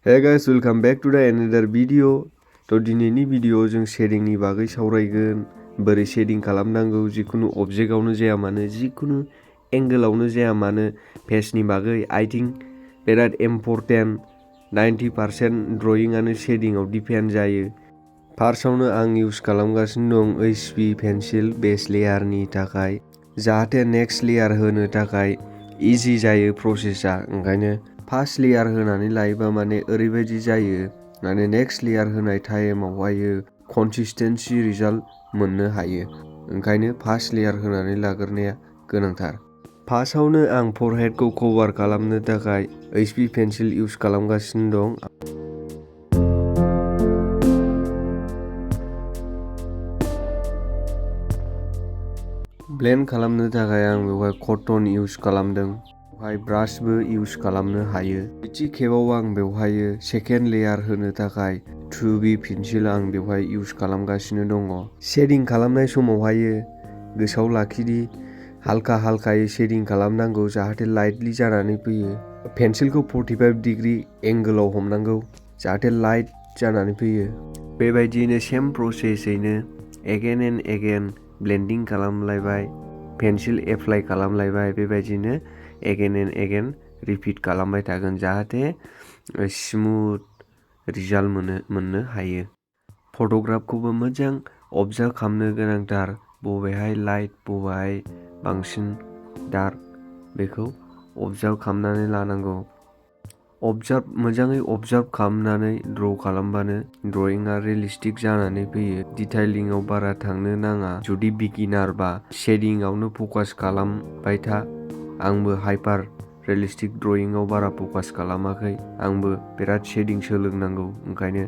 Hey guys, welcome back to the another video. दिनैनि video जों शेडिंनि बागै सावरायगोन। बोरै शेडिं खालामनांगौ जिखुनु अबजेक्टआवनो जाया मानो, जिखुनु एंगोलावनो जाया मानो फेसनि बागै आई थिंक बिराद इम्परटेन्ट। 90% ड्रयिंआनो शेडिंआव डिपेन्ड जायो। फार्स्टआवनो आं इउज खालामगासिनो दं HP पेन्सिल बेस लेयारनि थाखाय, जाहाथे नेक्स्ट लेयार होनो थाखाय इजि जायो प्रसेसा। ओंखायनो फार्स्ट लेयार होनानै लायोबा माने ओरैबायदि जायो, माने नेक्स्ट लेयार होनाय टाइमावहायो कनसिस्टेन्सि रिजाल्ट मोननो हायो। ओंखायनो फार्स्ट लेयार होनानै लाग्रोनाया गोनांथार। फार्स्टआवनो आं फरहेडखौ कभार खालामनो थाखाय HP पेन्सिल इउज खालामगासिनो दं। ब्लेन्ड खालामनो थाखाय आं बेवहाय कटन इउज खालामदों। बेवहाय ब्रासबो इउज खालामनो हायो। नैथि खेबाव आं बेवहाय सेकेन्ड लेयार होनो थाखाय 2B पेन्सिल आं बेवहाय इउज खालामगासिनो दङ। शेडिं खालामनाय समावहाय गोसोआव लाखिदि हाल्कायै शेडिं खालामनांगौ, जाहाथे लाइटलि जानानै फैयो। पेन्सिलखौ 45 डिग्री एंगोलाव हमनांगौ, जाहाथे लाइट जानानै फैयो। बेबायदियैनो सेम प्रसेसैनो एगेन एन्ड एगेन ब्लेन्डिं खालामलायबाय, पेन्सिल एप्लाइ खालामलायबाय। बेबायदिनो एगेन एन्ड एगेन रिपिट खालामबाय थागोन, जाहाथे स्मुथ रिजाल्ट मोननो हायो। फट'ग्राफखौबो मोजां अबजार्भ खालामनो गोनांथार, बबेहाय लाइट बबेहाय बांसिन डार्क बेखौ अबजार्भ खालामनानै लानांगौ। मोजाङै अबजार्भ खालामनानै ड्र खालामबानो ड्रयिंआ रियेलिस्टिक जानानै फैयो। डिटेइलिंआव बारा थांनो नाङा जुदि बिगिनारबा, शेडिंआवनो फकास खालामबाय था। आंबो हाइपार रियेलिस्टिक ड्रयिंआव बारा फकास खालामाखै, आंबो बिराद शेडिं सोलोंनांगौ। ओंखायनो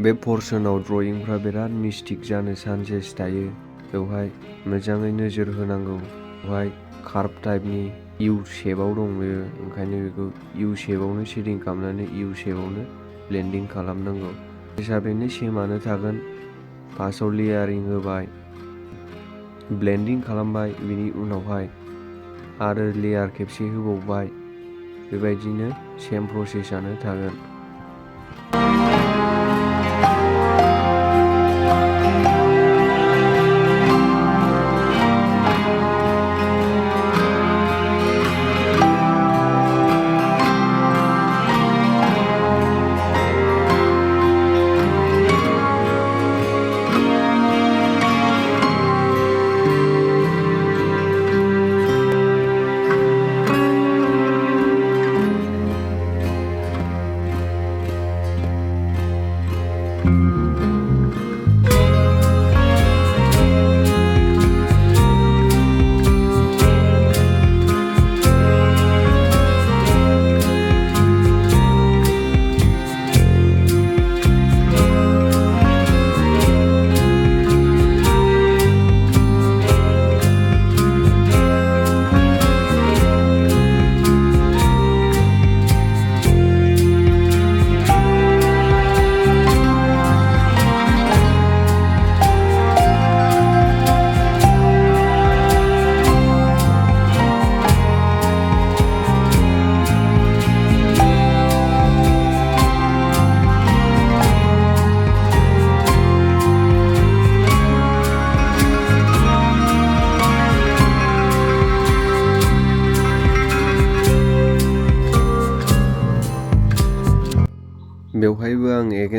बे पर्सनाव ड्रयिंफ्रा बिराद मिस्टेक जानो चान्सेस थायो। बेवहाय मोजाङै नोजोर होनांगौ। बेवहाय कार्भ टाइपनि इउ शेपआव दं बेयो, ओंखायनो बेखौ इउ शेपआवनो शेडिं खालामनानै इउ शेपआवनो ब्लेन्डिं खालामनांगौ। हिसाबैनो सेमानो थागोन। फार्स्टआव लेयारिं होबाय, ब्लेन्डिं खालामबाय, बिनि उनावहाय आरो लेयार खेबसे होबावबाय। बेबायदिनो सेम प्रसेसआनो थागोन।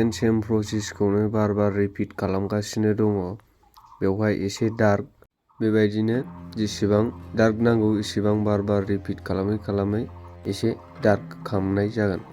एगेन सेम प्रसेसखौनो बार बार रिपिट खालामगासिनो दङ। बेवहाय एसे डार्क, बेबायदिनो जेसेबां डार्क नांगौ एसेबां बार बार रिपिट खालामै खालामै एसे डार्क खालामनाय जागोन।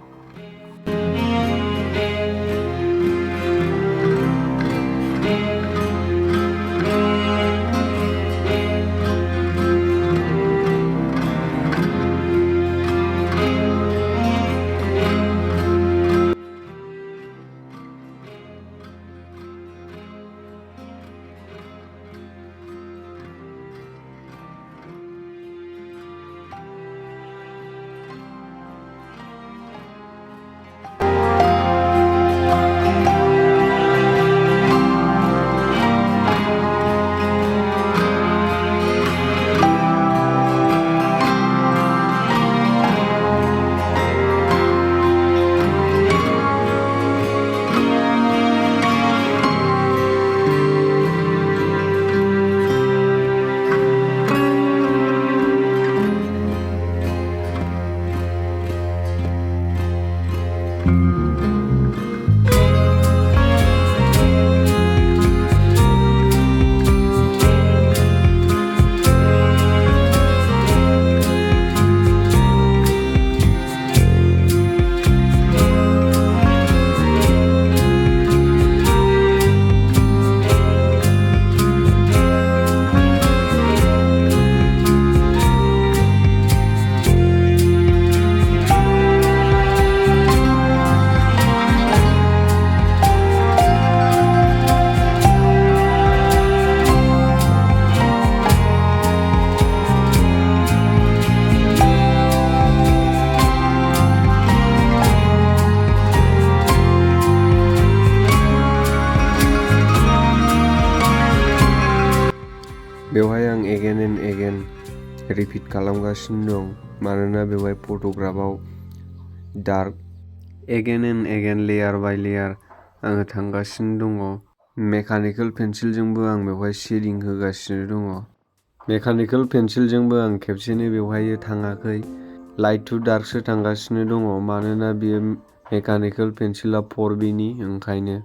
बेवहाय आं एगेन एन्ड एगेन रिपिट खालामगासिनो दं मानोना बेवहाय फट'ग्राफाव डार्क एगेन एन्ड एगेन लेयार बाय लेयार आङो थांगासिनो दङ। मेकानिकेल पेन्सिलजोंबो आं बेवहाय शेडिं होगासिनो दङ। मेकानिकेल पेन्सिलजोंबो आं खेबसेनो बेवहाय थाङाखै, लाइट टु डार्कसो थांगासिनो दङ मानोना बेयो मेकानिकेल पेन्सिला 4Bनि ओंखायनो।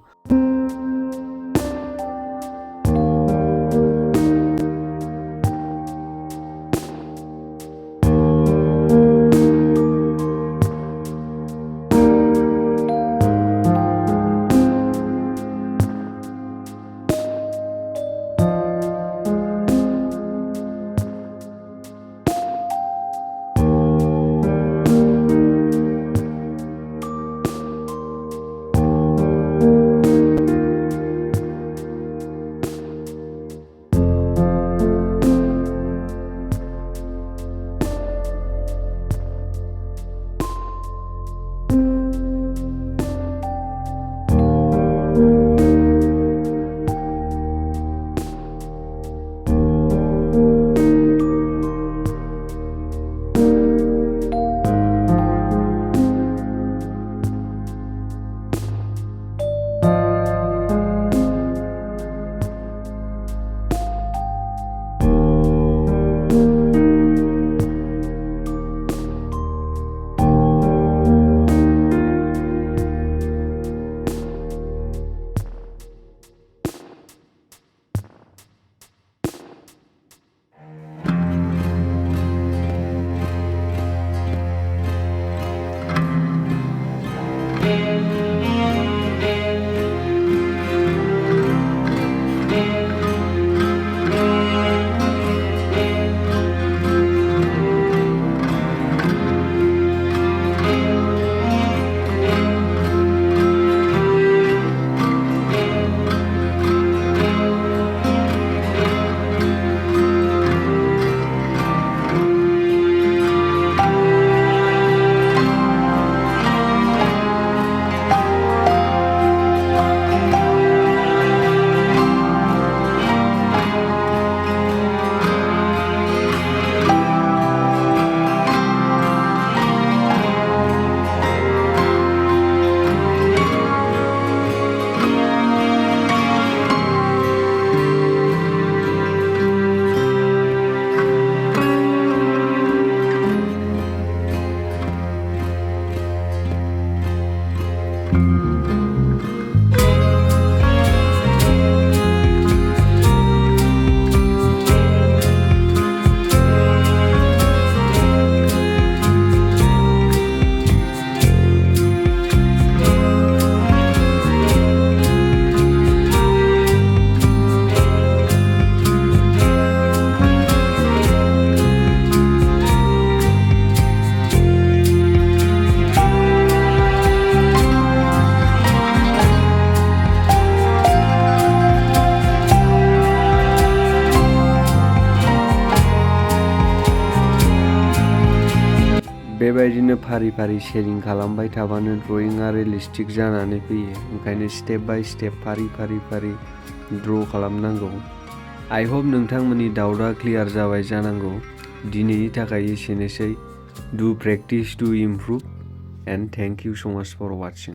बेबायदिनो फारि फारि शेडिं खालामबाय थाबानो ड्रयिंआ रियलिस्टिक जानानै फैयो। ओंखायनो स्टेप बाय स्टेप फारि फारि ड्र खालामनांगौ। आइ होप नोंथांमोननि डाउटआ क्लियार जाबाय जानांगौ। दिनैनि थाखाय एसेनोसै। Do practice to improve and thank you so much four वाचिं।